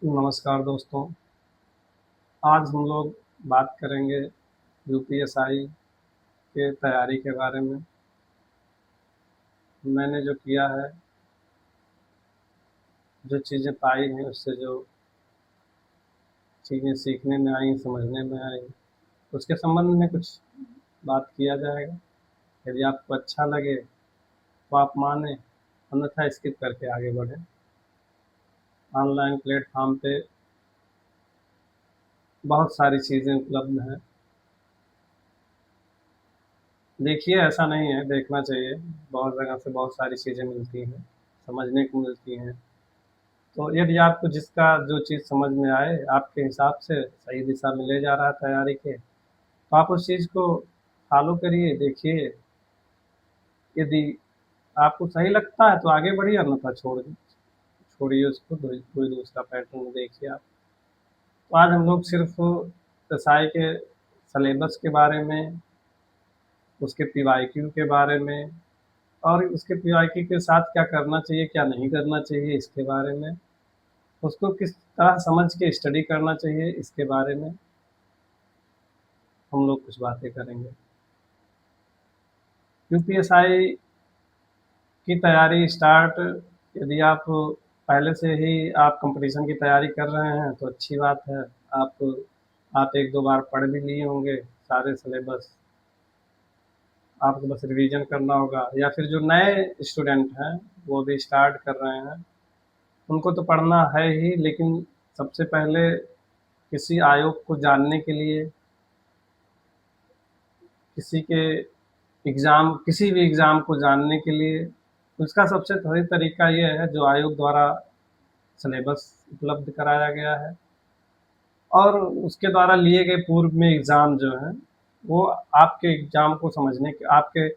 नमस्कार दोस्तों। आज हम लोग बात करेंगे यूपीएसआई के तैयारी के बारे में। मैंने जो किया है, जो चीज़ें पाई हैं, उससे जो चीज़ें सीखने में आई, समझने में आई, उसके संबंध में कुछ बात किया जाएगा। यदि आपको अच्छा लगे तो आप माने, अन्यथा स्किप करके आगे बढ़ें। ऑनलाइन प्लेटफॉर्म पे बहुत सारी चीज़ें उपलब्ध हैं। देखिए, ऐसा नहीं है, देखना चाहिए। बहुत जगह से बहुत सारी चीज़ें मिलती हैं, समझने को मिलती हैं। तो यदि आपको जिसका जो चीज़ समझ में आए, आपके हिसाब से सही दिशा में ले जा रहा है तैयारी के, तो आप उस चीज़ को फॉलो करिए, देखिए। यदि आपको सही लगता है तो आगे बढ़िए, अन्यथा छोड़िए उसको, कोई दूसरा पैटर्न देखिए आप। तो आज हम लोग सिर्फ एसआई के सिलेबस के बारे में, उसके पीवाईक्यू के बारे में, और उसके पीवाईक्यू के साथ क्या करना चाहिए, क्या नहीं करना चाहिए, इसके बारे में, उसको किस तरह समझ के स्टडी करना चाहिए, इसके बारे में हम लोग कुछ बातें करेंगे। यूपीएसआई की तैयारी स्टार्ट, यदि आप पहले से ही आप कंपटीशन की तैयारी कर रहे हैं तो अच्छी बात है। आप एक दो बार पढ़ भी लिए होंगे सारे सिलेबस। आपको बस रिवीजन करना होगा, या फिर जो नए स्टूडेंट हैं वो भी स्टार्ट कर रहे हैं, उनको तो पढ़ना है ही, लेकिन सबसे पहले किसी आयोग को जानने के लिए, किसी के किसी भी एग्ज़ाम को जानने के लिए, उसका सबसे सही तरीका ये है जो आयोग द्वारा सिलेबस उपलब्ध कराया गया है, और उसके द्वारा लिए गए पूर्व में एग्ज़ाम जो हैं, वो आपके एग्ज़ाम को समझने के, आपके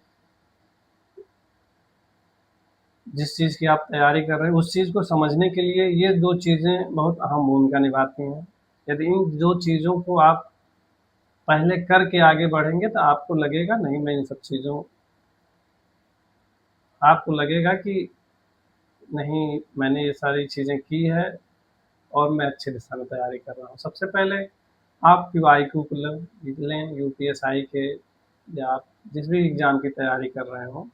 जिस चीज़ की आप तैयारी कर रहे हैं उस चीज़ को समझने के लिए ये दो चीज़ें बहुत अहम भूमिका निभाती हैं। यदि इन दो चीज़ों को आप पहले करके आगे बढ़ेंगे तो आपको लगेगा नहीं, मैं इन सब चीज़ों आपको लगेगा कि नहीं, मैंने ये सारी चीज़ें की है और मैं अच्छी दिशा में तैयारी कर रहा हूँ। सबसे पहले आप पीवाईक्यू को लें यूपीएसआई के, या आप जिस भी एग्ज़ाम की तैयारी कर रहे हो,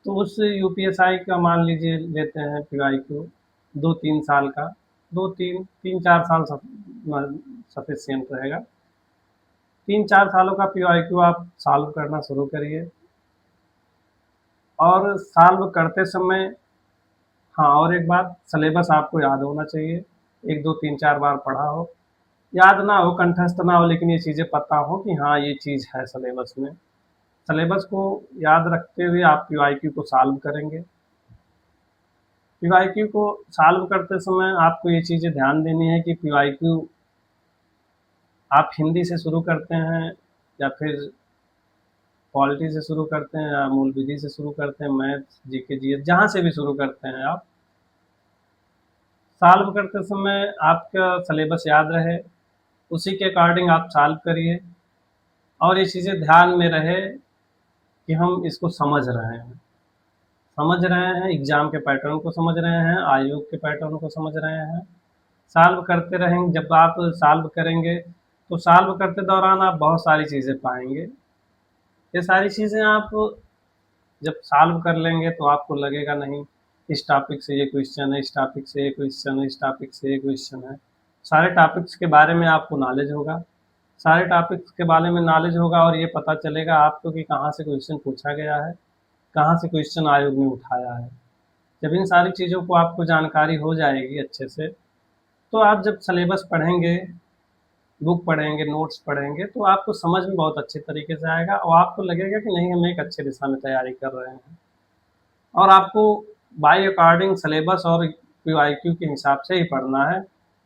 तो उस यूपीएसआई का मान लीजिए लेते हैं पीवाईक्यू 2-3 साल का, 2-3 3-4 साल सफिशियंट रहेगा। 3-4 सालों का पीवाईक्यू आप सॉल्व करना शुरू करिए, और सॉल्व करते समय, हाँ, और एक बात, सिलेबस आपको याद होना चाहिए। 1 2 3 4 बार पढ़ा हो, याद ना हो, कंठस्थ ना हो, लेकिन ये चीज़ें पता हो कि हाँ, ये चीज़ है सिलेबस में। सिलेबस को याद रखते हुए आप पीवाईक्यू को सॉल्व करेंगे। पीवाईक्यू को सॉल्व करते समय आपको ये चीज़ें ध्यान देनी है कि पीवाईक्यू आप हिंदी से शुरू करते हैं, या फिर पॉलिटी से शुरू करते हैं, या मूल विधि से शुरू करते हैं, मैथ्स, जीके, जीएस, जहाँ से भी शुरू करते हैं आप, सॉल्व करते समय आपका सिलेबस याद रहे, उसी के अकॉर्डिंग आप सॉल्व करिए, और ये चीज़ें ध्यान में रहे कि हम इसको समझ रहे हैं, एग्ज़ाम के पैटर्न को समझ रहे हैं, आयोग के पैटर्न को समझ रहे हैं। सॉल्व करते रहेंगे, जब आप सॉल्व करेंगे तो सॉल्व करते दौरान आप बहुत सारी चीज़ें पाएंगे। ये सारी चीज़ें आप जब सॉल्व कर लेंगे तो आपको लगेगा नहीं, इस टॉपिक से ये क्वेश्चन है, इस टॉपिक से ये क्वेश्चन है, इस टॉपिक से ये क्वेश्चन है। सारे टॉपिक्स के बारे में आपको नॉलेज होगा, सारे टॉपिक्स के बारे में नॉलेज होगा, और ये पता चलेगा आपको कि कहाँ से क्वेश्चन पूछा गया है, कहाँ से क्वेश्चन आयोग ने उठाया है। जब इन सारी चीज़ों को आपको जानकारी हो जाएगी अच्छे से, तो आप जब सिलेबस पढ़ेंगे, बुक पढ़ेंगे, नोट्स पढ़ेंगे, तो आपको समझ में बहुत अच्छे तरीके से आएगा, और आपको लगेगा कि नहीं, हम एक अच्छे दिशा में तैयारी कर रहे हैं। और आपको बाय अकॉर्डिंग सिलेबस और पीवाईक्यू के हिसाब से ही पढ़ना है,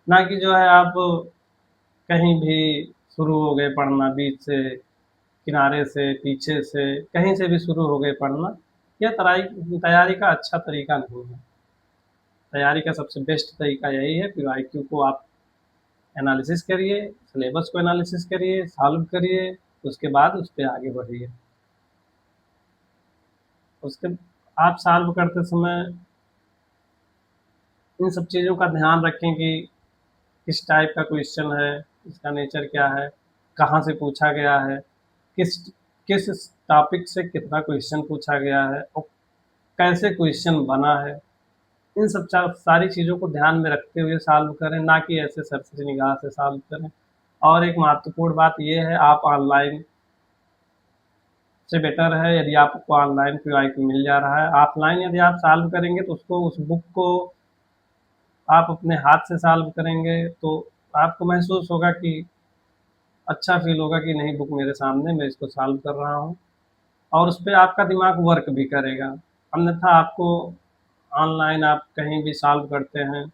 ना कि जो है आप कहीं भी शुरू हो गए पढ़ना, बीच से, किनारे से, पीछे से, कहीं से भी शुरू हो गए पढ़ना। यह तैयारी का अच्छा तरीका नहीं है। तैयारी का सबसे बेस्ट तरीका यही है, पीवाईक्यू को आप एनालिसिस करिए, सिलेबस को एनालिसिस करिए, सॉल्व करिए, उसके बाद उस पर आगे बढ़िए। उसके आप सॉल्व करते समय इन सब चीज़ों का ध्यान रखें कि किस टाइप का क्वेश्चन है, इसका नेचर क्या है, कहाँ से पूछा गया है, किस किस टॉपिक से कितना क्वेश्चन पूछा गया है और कैसे क्वेश्चन बना है। इन सब सारी चीज़ों को ध्यान में रखते हुए सॉल्व करें, ना कि ऐसे सरसरी निगाह से सॉल्व करें। और एक महत्वपूर्ण बात ये है, आप ऑनलाइन से बेटर है यदि आपको ऑनलाइन क्यू मिल जा रहा है। ऑफलाइन यदि आप सॉल्व करेंगे तो उसको उस बुक को आप अपने हाथ से सॉल्व करेंगे तो आपको महसूस होगा कि अच्छा फील होगा कि नहीं, बुक मेरे सामने, मैं इसको सॉल्व कर रहा हूँ और उस पे आपका दिमाग वर्क भी करेगा। अन्यथा आपको ऑनलाइन आप कहीं भी सॉल्व करते हैं,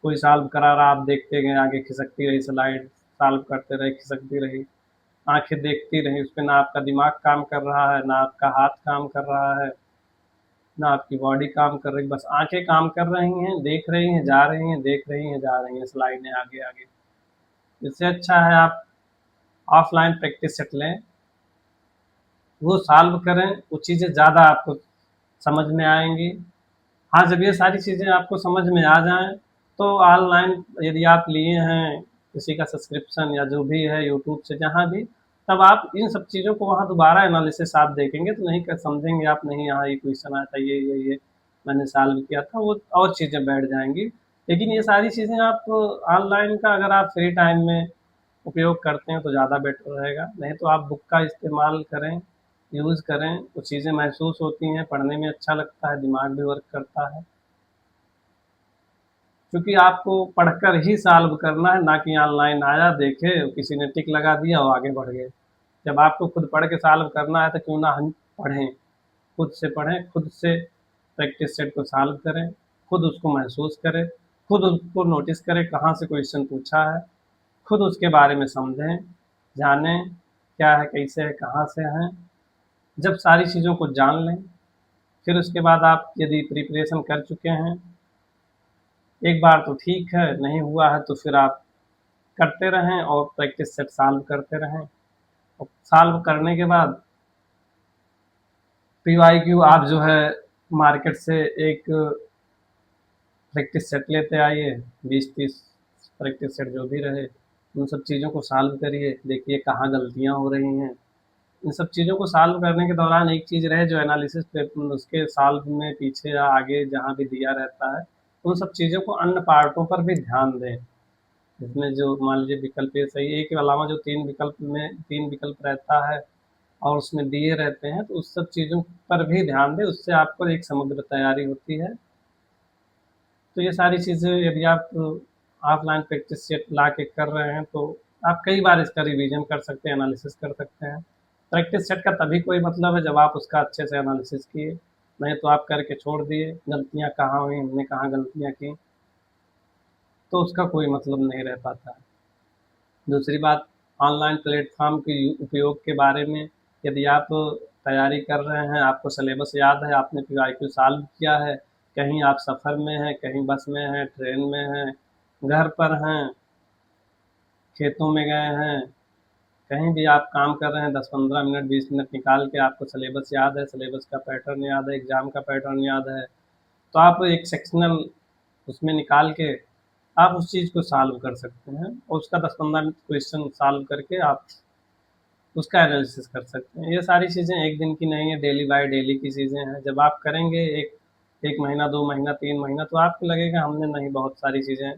कोई सॉल्व करा रहा, आप देखते गए, आगे खिसकती रही स्लाइड, सॉल्व करते रहे, खिसकती रही, आंखें देखती रही, उस पे ना आपका दिमाग काम कर रहा है, ना आपका हाथ काम कर रहा है, ना आपकी बॉडी काम कर रही, बस आंखें काम कर रही हैं, देख रही हैं, जा रही हैं, देख रही हैं, जा रही हैं, स्लाइडें आगे आगे। इससे अच्छा है आप ऑफलाइन प्रैक्टिस सेट लें, वो सॉल्व करें, वो चीज़ें ज़्यादा आपको समझ में आएंगी। हाँ, जब ये सारी चीज़ें आपको समझ में आ जाएं तो ऑनलाइन यदि आप लिए हैं किसी का सब्सक्रिप्शन या जो भी है यूट्यूब से जहाँ भी, तब आप इन सब चीज़ों को वहाँ दोबारा एनालिसिस आप देखेंगे तो नहीं कर समझेंगे आप, नहीं यहाँ ये क्वेश्चन आया था, ये मैंने सॉल्व किया था, वो और चीज़ें बैठ जाएंगी। लेकिन ये सारी चीज़ें आप ऑनलाइन का अगर आप फ्री टाइम में उपयोग करते हैं तो ज़्यादा बेटर रहेगा, नहीं तो आप बुक का इस्तेमाल करें, यूज़ करें, वो चीज़ें महसूस होती हैं, पढ़ने में अच्छा लगता है, दिमाग भी वर्क करता है। क्योंकि आपको पढ़कर ही सॉल्व करना है, ना कि ऑनलाइन आया, देखे, किसी ने टिक लगा दिया और आगे बढ़ गए। जब आपको खुद पढ़ के सॉल्व करना है तो क्यों ना हम पढ़ें, खुद से पढ़ें, खुद से प्रैक्टिस सेट को सॉल्व करें, खुद उसको महसूस करें, खुद उसको नोटिस करें कहाँ से क्वेश्चन पूछा है, खुद उसके बारे में समझें, जानें क्या है, कैसे है, कहाँ से हैं। जब सारी चीज़ों को जान लें, फिर उसके बाद आप यदि प्रिपरेशन कर चुके हैं, एक बार तो ठीक है, नहीं हुआ है तो फिर आप करते रहें और प्रैक्टिस सेट सॉल्व करते रहें और सॉल्व करने के बाद पीवाईक्यू आप जो है मार्केट से एक प्रैक्टिस सेट लेते आइए, 20-30 प्रैक्टिस सेट जो भी रहे, उन सब चीज़ों को सॉल्व करिए, देखिए कहाँ गलतियाँ हो रही हैं। इन सब चीज़ों को सॉल्व करने के दौरान एक चीज़ रहे जो एनालिसिस पे उसके सॉल्व में पीछे या आगे जहाँ भी दिया रहता है, उन सब चीज़ों को अन्य पार्टों पर भी ध्यान दें। इसमें जो मान लीजिए विकल्प ये सही है, एक के अलावा जो 3 विकल्प रहता है और उसमें दिए रहते हैं, तो उस सब चीज़ों पर भी ध्यान दें, उससे आपको एक समग्र तैयारी होती है। तो ये सारी चीज़ें यदि आप ऑफलाइन प्रैक्टिस सेट ला के कर रहे हैं तो आप कई बार इसका रिवीजन कर सकते हैं, एनालिसिस कर सकते हैं। प्रैक्टिस सेट का तभी कोई मतलब है जब आप उसका अच्छे से एनालिसिस किए, नहीं तो आप करके छोड़ दिए, गलतियाँ कहाँ हुई, हमने कहाँ गलतियाँ की, तो उसका कोई मतलब नहीं रह पाता है। दूसरी बात, ऑनलाइन प्लेटफॉर्म के उपयोग के बारे में, यदि आप तैयारी कर रहे हैं, आपको सिलेबस याद है, आपने पीवाईक्यू सॉल्व किया है, कहीं आप सफ़र में हैं, कहीं बस में हैं, ट्रेन में हैं, घर पर हैं, खेतों में गए हैं, कहीं भी आप काम कर रहे हैं, 10-15 मिनट 20 मिनट निकाल के आपको सिलेबस याद है, सिलेबस का पैटर्न याद है, एग्ज़ाम का पैटर्न याद है, तो आप एक सेक्शनल उसमें निकाल के आप उस चीज़ को सॉल्व कर सकते हैं और उसका 10-15 क्वेश्चन सॉल्व करके आप उसका एनालिसिस कर सकते हैं। ये सारी चीज़ें एक दिन की नहीं है, डेली बाय डेली की चीज़ें हैं। जब आप करेंगे एक 1 महीना, 2 महीना, 3 महीना, तो आपको लगेगा हमने नहीं, बहुत सारी चीज़ें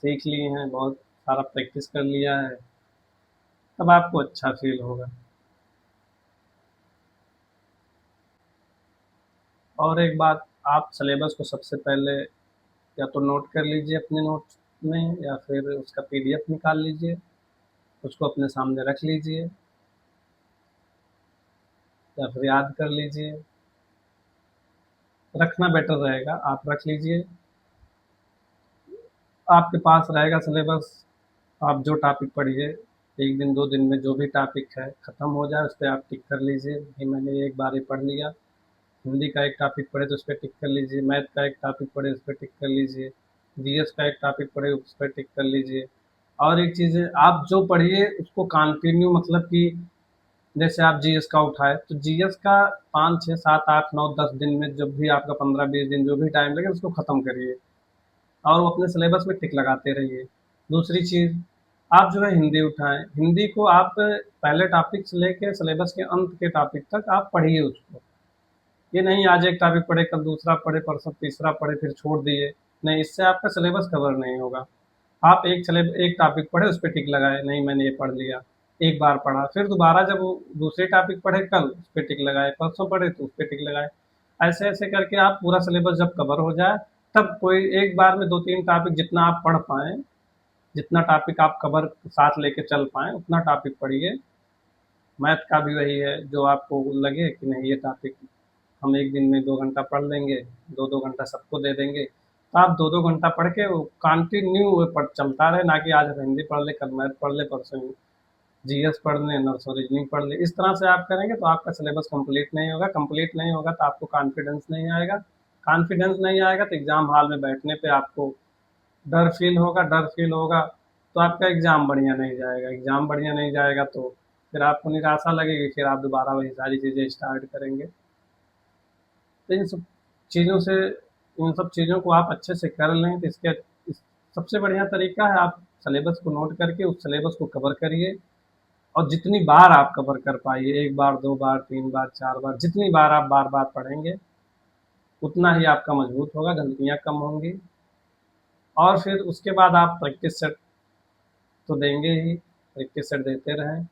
सीख ली हैं, बहुत सारा प्रैक्टिस कर लिया है, तब आपको अच्छा फ़ील होगा। और एक बात, आप सिलेबस को सबसे पहले या तो नोट कर लीजिए अपने नोट्स में या फिर उसका पीडीएफ निकाल लीजिए, उसको अपने सामने रख लीजिए या फिर याद कर लीजिए। रखना बेटर रहेगा, आप रख लीजिए, आपके पास रहेगा सिलेबस, आप जो टॉपिक पढ़िए, 1 दिन 2 दिन में जो भी टॉपिक है ख़त्म हो जाए उस पे आप टिक कर लीजिए कि मैंने एक बार ही पढ़ लिया। हिंदी का एक टॉपिक पढ़े तो उस पे टिक कर लीजिए, मैथ का एक टॉपिक पढ़े उस पे टिक कर लीजिए, जीएस का एक टॉपिक पढ़े उस पे टिक कर लीजिए। और एक चीज़ है, आप जो पढ़िए उसको कंटिन्यू, मतलब कि जैसे आप जीएस का उठाए तो जीएस का 5 6 7 8 9 10 दिन में, जब भी आपका 15 20 दिन जो भी टाइम लगे उसको ख़त्म करिए और वो अपने सिलेबस में टिक लगाते रहिए। दूसरी चीज़, आप जो है हिंदी उठाएं, हिंदी को आप पहले टॉपिक से लेके सिलेबस के अंत के टॉपिक तक आप पढ़िए उसको। ये नहीं आज एक टॉपिक पढ़े कल दूसरा पढ़े परसों तीसरा पढ़े फिर छोड़ दिए, नहीं, इससे आपका सिलेबस कवर नहीं होगा। आप एक टॉपिक पढ़े उस पर टिक लगाए, नहीं मैंने ये पढ़ लिया, एक बार पढ़ा, फिर दोबारा जब वो दूसरे टॉपिक पढ़े कल उस पर टिक लगाए, परसों पढ़े तो उस पर टिक लगाए। ऐसे ऐसे करके आप पूरा सिलेबस जब कवर हो जाए तब कोई एक बार में 2 3 टॉपिक जितना आप पढ़ पाएँ, जितना टॉपिक आप कवर साथ लेके चल पाएँ उतना टॉपिक पढ़िए। मैथ का भी वही है, जो आपको लगे कि नहीं ये टॉपिक हम एक दिन में 2 घंटा पढ़ लेंगे, 2 2 घंटा सबको दे देंगे, तो आप 2 2 घंटा पढ़ के वो कंटिन्यू वो पढ़ चलता रहे, ना कि आज हम हिंदी पढ़ ले कल मैथ पढ़ ले परसों जीएस पढ़ लें नर्सों रीजनिंग पढ़ ले। इस तरह से आप करेंगे तो आपका सिलेबस कंप्लीट नहीं होगा, कंप्लीट नहीं होगा तो आपको कॉन्फिडेंस नहीं आएगा, कॉन्फिडेंस नहीं आएगा तो एग्ज़ाम हॉल में बैठने पे आपको डर फील होगा, डर फील होगा तो आपका एग्ज़ाम बढ़िया नहीं जाएगा, एग्ज़ाम बढ़िया नहीं जाएगा तो फिर आपको निराशा लगेगी, फिर आप दोबारा वही सारी चीज़ें स्टार्ट करेंगे। तो इन सब चीज़ों को आप अच्छे से कर लें तो सबसे बढ़िया तरीका है आप सिलेबस को नोट करके उस सिलेबस को कवर करिए और जितनी बार आप कवर कर पाइए, एक बार 2 बार 3 बार 4 बार, जितनी बार आप बार बार पढ़ेंगे उतना ही आपका मजबूत होगा, गलतियाँ कम होंगी। और फिर उसके बाद आप प्रैक्टिस सेट तो देंगे ही, प्रैक्टिस सेट देते रहें।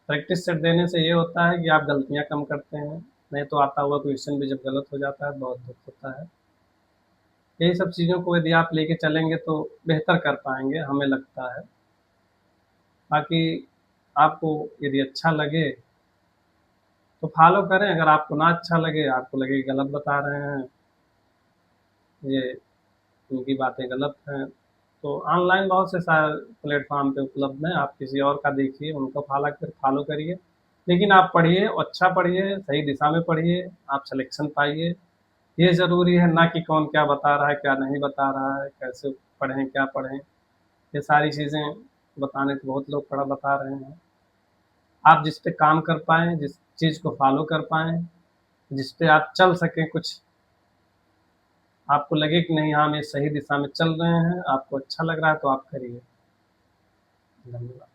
प्रैक्टिस सेट देने से ये होता है कि आप गलतियाँ कम करते हैं, नहीं तो आता हुआ क्वेश्चन भी जब गलत हो जाता है बहुत दुख होता है। यही सब चीज़ों को यदि आप लेके चलेंगे तो बेहतर कर पाएंगे हमें लगता है। बाकी आपको यदि अच्छा लगे तो फॉलो करें, अगर आपको ना अच्छा लगे, आपको लगे कि गलत बता रहे हैं, ये उनकी बातें गलत हैं, तो ऑनलाइन बहुत से प्लेटफॉर्म पे उपलब्ध हैं, आप किसी और का देखिए उनको फॉलो करिए, लेकिन आप पढ़िए, अच्छा पढ़िए, सही दिशा में पढ़िए, आप सिलेक्शन पाइए। ये ज़रूरी है ना कि कौन क्या बता रहा है क्या नहीं बता रहा है, कैसे पढ़ें क्या पढ़ें, ये सारी चीज़ें बताने को बहुत लोग पढ़ा बता रहे हैं। आप जिस पे काम कर पाएँ, जिस चीज़ को फॉलो कर पाएँ, जिस पे आप चल सकें, कुछ आपको लगे कि नहीं हाँ, हम ये सही दिशा में चल रहे हैं, आपको अच्छा लग रहा है तो आप करिए। धन्यवाद।